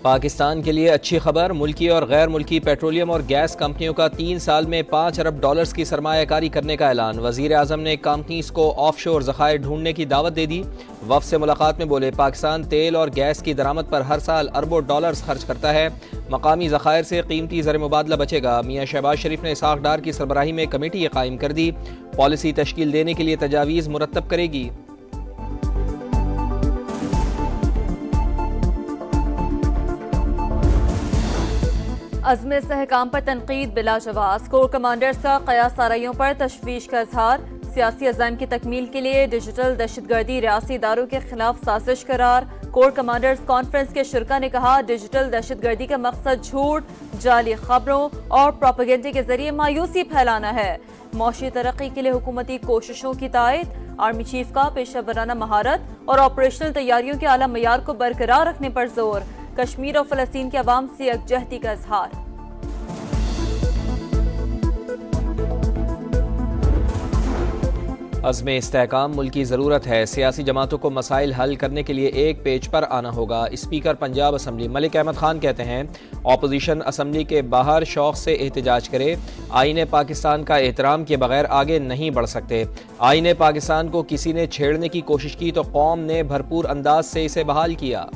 पाकिस्तान के लिए अच्छी खबर, मुल्की और गैर मुल्की पेट्रोलियम और गैस कंपनियों का 3 साल में $5 अरब की सरमायाकारी करने का ऐलान। वजीर आजम ने कंपनीज को ऑफशोर ज़खायर ढूंढने की दावत दे दी। वफ़द से मुलाकात में बोले, पाकिस्तान तेल और गैस की दरामद पर हर साल अरबों डॉलर्स खर्च करता है। मकामी ज़खायर से कीमती ज़र मुबादला बचेगा। मियाँ शहबाज शरीफ ने इसहाक डार की सरबराही में कमेटी कायम कर दी। पॉलिसी तश्कील देने के लिए तजावीज़ मुरतब करेगी। अज़्म इस्तेहकाम पर तनकीद बिला जवाब। कोर कमांडर्स का क़यास आरइयों पर तशवीश का इजहार। सियासी अज़ाइम की तकमील के लिए डिजिटल दहशतगर्दी रियासी इदारों के खिलाफ साजिश करार। कोर कमांडर्स कॉन्फ्रेंस के शुरका ने कहा, डिजिटल दहशतगर्दी का मकसद झूठ, जाली खबरों और प्रोपेगेंडे के जरिए मायूसी फैलाना है। मौशी तरक्की के लिए हुकूमती कोशिशों की तायद। आर्मी चीफ का पेशा वराना महारत और ऑपरेशनल तैयारियों के आला मयार को बरकरार रखने पर जोर। कश्मीर और फलस्तीन के अवाम से यकजहती का इजहार। अज़्म इस्तेहकाम मुल्क की ज़रूरत है। सियासी जमातों को मसाइल हल करने के लिए एक पेज पर आना होगा। स्पीकर पंजाब असम्बली मलिक अहमद खान कहते हैं, ऑपोजिशन असम्बली के बाहर शौक़ से एहतजाज करे। आईने पाकिस्तान का एहतराम किए बगैर आगे नहीं बढ़ सकते। आईने पाकिस्तान को किसी ने छेड़ने की कोशिश की तो कौम ने भरपूर अंदाज से इसे बहाल किया।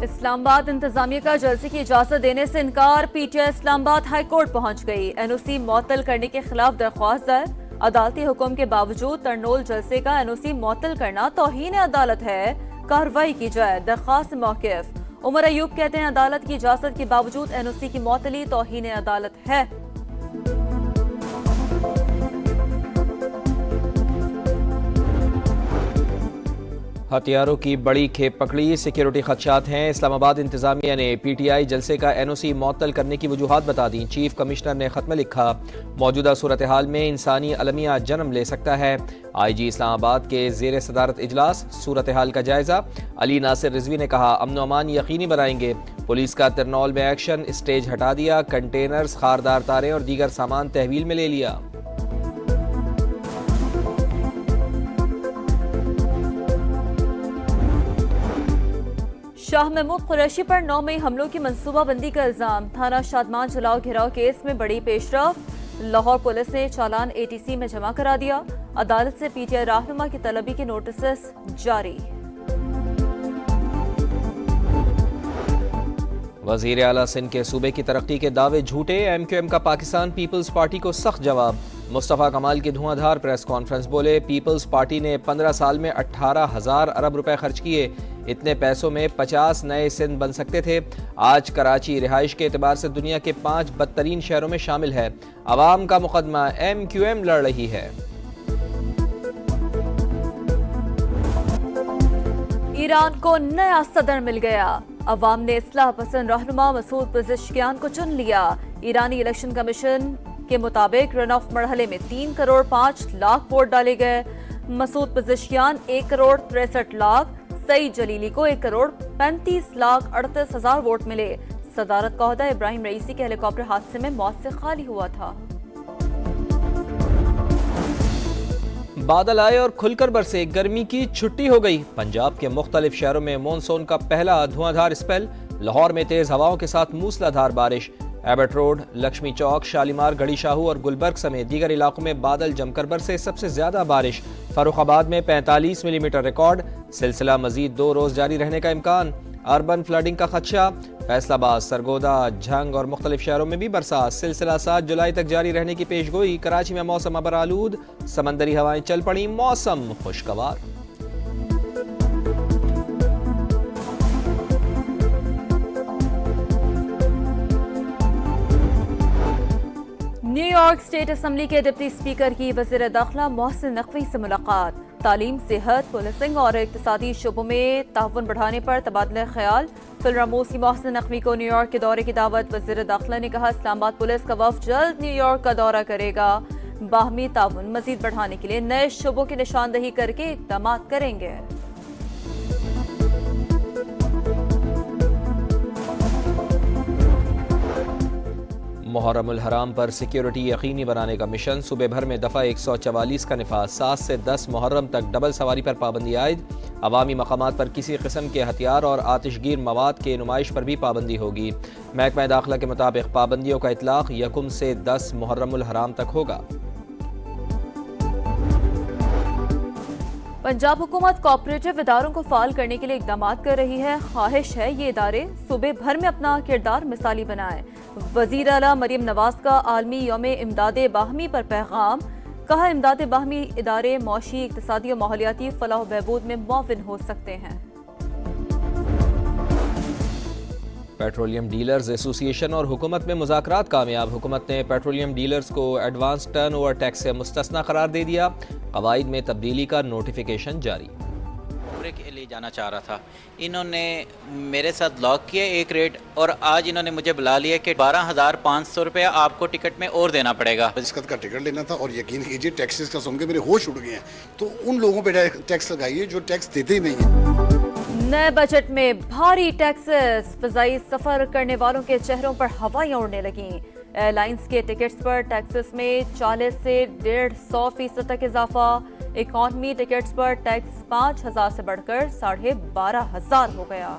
इस्लामाबाद इंतजामिया का जलसे की इजाजत देने से इनकार। पीटीआई इस्लामाबाद हाई कोर्ट पहुंच गई। एनओसी मुअत्तल करने के खिलाफ दरख्वास्त दायर। अदालती हुक्म के बावजूद तरनोल जलसे का एनओसी मुअत्तल करना तौहीन अदालत है, कार्रवाई की जाए। दरख्वास्त से मौक़िफ। उमर अयूब कहते हैं, अदालत की इजाजत के बावजूद एनओसी की मुअत्तली तौहीन अदालत है। हथियारों की बड़ी खेप पकड़ी, सिक्योरिटी खदशात हैं। इस्लामाबाद इंतजामिया ने पीटीआई जलसे का एनओसी मुअत्तल करने की वजूहात बता दी। चीफ कमिश्नर ने खत में लिखा, मौजूदा सूरत हाल में इंसानी अलमिया जन्म ले सकता है। IG इस्लामाबाद के ज़ेर सदारत इजलास, सूरत हाल का जायजा। अली नासिर रिजवी ने कहा, अमन अमान यकीनी बनाएंगे। पुलिस का तरनौल में एक्शन, स्टेज हटा दिया। कंटेनर्स, खारदार तारें और दीगर सामान तहवील में ले लिया। शाह महमूद कुरैशी पर 9 मई हमलों की मंसूबाबंदी का इल्जाम। थाना शादमान जलाओ घिराव केस में बड़ी पेशरफ। लाहौर पुलिस ने चालान ATC में जमा करा दिया। अदालत से PTI रहनुमा की तलबी के नोटिस जारी। वज़ीर आला सिंध के सूबे की तरक्की के दावे झूठे। MQM का पाकिस्तान पीपल्स पार्टी को सख्त जवाब। मुस्तफ़ा कमाल की धुआंधार प्रेस कॉन्फ्रेंस, बोले, पीपल्स पार्टी ने 15 साल में 18,000 अरब रुपए खर्च किए। इतने पैसों में 50 नए सिंध बन सकते थे। आज कराची रिहाइश के एतबार से दुनिया के 5 बदतरीन शहरों में शामिल है। अवाम का मुकदमा MQM लड़ रही है। ईरान को नया सदर मिल गया। अवाम ने इस्लाह पसंद रहनुमा मसूद पेज़ेश्कियान को चुन लिया। ईरानी इलेक्शन कमीशन के मुताबिक रन ऑफ मरहले में 3 करोड़ 5 लाख वोट डाले गए। मसूद पेज़ेश्कियान 1 करोड़ 63 लाख, सईद जलीली को 1 करोड़ 35 लाख 38 हजार वोट मिले। सदारत का ओहदा इब्राहिम रईसी के हेलीकॉप्टर हादसे में मौत से खाली हुआ था। बादल आए और खुलकर बरसे, गर्मी की छुट्टी हो गई। पंजाब के मुख्तलिफ शहरों में मानसून का पहला धुआंधार स्पेल। लाहौर में तेज हवाओं के साथ मूसलाधार बारिश। एबट रोड, लक्ष्मी चौक, शालीमार, गढ़ी शाहू और गुलबर्ग समेत दीगर इलाकों में बादल जमकर बरसे। सबसे ज्यादा बारिश फर्रुखाबाद में 45 मिलीमीटर रिकॉर्ड। सिलसिला मजीद 2 रोज जारी रहने का इम्कान। अर्बन फ्लडिंग का खदशा। फैसलाबाद, सरगोदा, झंग और मुख्तलिफ शहरों में भी बरसात। सिलसिला 7 जुलाई तक जारी रहने की पेशगोई। कराची में मौसम अबरालूद, समंदरी हवाएं चल पड़ी, मौसम खुशगवार। न्यूयॉर्क स्टेट असम्बली के डिप्टी स्पीकर की वज़ीर दाखिला मोहसिन नकवी से मुलाकात। तालीम, सेहत, पुलिसिंग और इक्तिसादी शोबों में ताउन बढ़ाने पर तबादला ख्याल। फिलरामूस की मोहसिन नकवी को न्यूयॉर्क के दौरे की दावत। वज़ीर दाखिला ने कहा, इस्लामाबाद पुलिस का वफ़द जल्द न्यूयॉर्क का दौरा करेगा। बाहमी ताउन मजीद बढ़ाने के लिए नए शोबों की निशानदही करके इक़दाम करेंगे। मुहर्रमुल हराम पर सिक्योरिटी यकीनी बनाने का मिशन। सूबे भर में दफ़ा 144 का निफाज। 7 से 10 मुहर्रम तक डबल सवारी पर पाबंदी आयद। अवामी मकामात पर किसी किस्म के हथियार और आतिशगीर मवाद के नुमाइश पर भी पाबंदी होगी। महकमा दाखिला के मुताबिक पाबंदियों का इतलाक 1 से 10 मुहर्रमुल हराम तक होगा। पंजाब हुकूमत कोऑपरेटिव इदारों को फाल करने के लिए इकदाम कर रही है। ख्वाहिश है ये इदारे सूबे भर में अपना किरदार मिसाली बनाएं। वज़ीर आला मरीम नवाज का आलमी यौम इमदाद बाहमी पर पैगाम। कहा, इमदाद बाहमी इदारे मौशी, इक़्तिसादी और माहौलियाती फलाह बहबूद में मुआविन हो सकते हैं। पेट्रोलियम डीलर्स एसोसिएशन और हुकूमत में मुज़ाकरात कामयाब। हुकूमत ने पेट्रोलियम डीलर्स को एडवांस टर्न ओवर टैक्स से मुस्तस्ना करार दे दिया। कवायद में तब्दीली का नोटिफिकेशन जारी। के लिए जाना चाह रहा था, इन्होंने मेरे साथ लॉक किया एक रेट, और आज इन्होंने मुझे बुला लिया कि 12,500 रुपया आपको टिकट में और देना पड़ेगा। इसकत का टिकट लेना था, और यकीन कीजिए टैक्सेस का सुन के मेरे होश उड़ गए हैं। तो उन लोगों पे टैक्स लगाइए जो टैक्स देते ही नहीं है। नए बजट में भारी टैक्सेस। फ़ज़ाई सफर करने वालों के चेहरों पर हवाएं उड़ने लगी। एयरलाइंस के टिकट्स पर टैक्सेस में 40 से 150% तक इजाफा। इकॉनमी टिकट्स पर टैक्स 5,000 से बढ़कर 12,500 हो गया।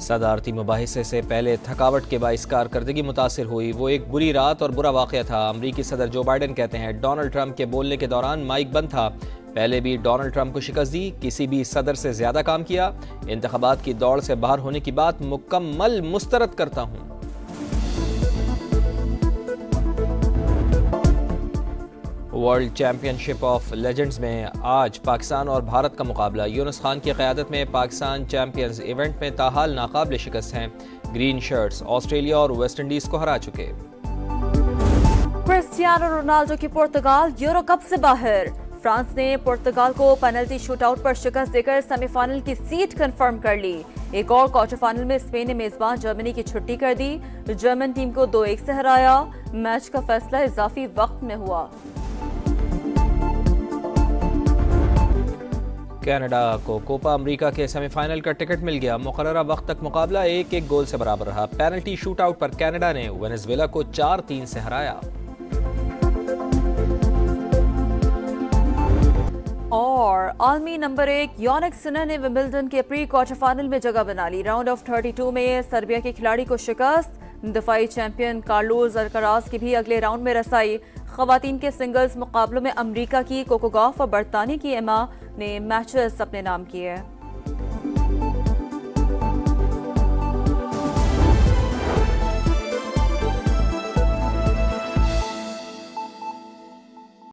सदारती मुबाहिसे से पहले थकावट के बाइस कारकर्दगी मुतासिर हुई। वो एक बुरी रात और बुरा वाक़या था। अमरीकी सदर जो बाइडन कहते हैं, डोनाल्ड ट्रंप के बोलने के दौरान माइक बंद था। पहले भी डोनाल्ड ट्रंप को शिकस्त दी, किसी भी सदर से ज्यादा काम किया। इंतखाबात की दौड़ से बाहर होने की बात मुकम्मल मुस्तरद करता हूँ। वर्ल्ड चैंपियनशिप ऑफ लेजेंड्स में आज पाकिस्तान और भारत का मुकाबला। यूनुस खान की क़यादत में पाकिस्तान चैंपियंस इवेंट में ताहाल नाकाबिल शिकस्त हैं। ग्रीन शर्ट्स ऑस्ट्रेलिया और वेस्ट इंडीज को हरा चुके। क्रिस्टियानो रोनाल्डो की पुर्तगाल यूरो कप से बाहर। फ्रांस ने पुर्तगाल को पेनल्टी शूटआउट पर शिकस्त देकर सेमीफाइनल की सीट कंफर्म कर ली। एक और क्वार्टर फाइनल में स्पेन ने मेजबान जर्मनी की छुट्टी कर दी। जर्मन टीम को 2-1 से हराया। मैच का फैसला इजाफी वक्त में हुआ। कनाडा को कोपा अमेरिका के सेमीफाइनल का टिकट मिल गया। मुकर्ररा वक्त तक मुकाबला 1-1 गोल से बराबर रहा। पेनल्टी शूटआउट पर कनाडा ने वेनेजुएला को 4-3 से हराया। और आलमी नंबर 1 यानिक सिनर ने विंबलडन के प्री क्वार्टर फाइनल में जगह बना ली। राउंड ऑफ 32 में सर्बिया के खिलाड़ी को शिकस्त। दफाई चैंपियन कार्लोस अल्कराज की भी अगले राउंड में रसाई। खवातीन के सिंगल्स मुकाबलों में अमेरिका की कोको गॉफ और बरतानिया की एमा ने मैचेस अपने नाम किए।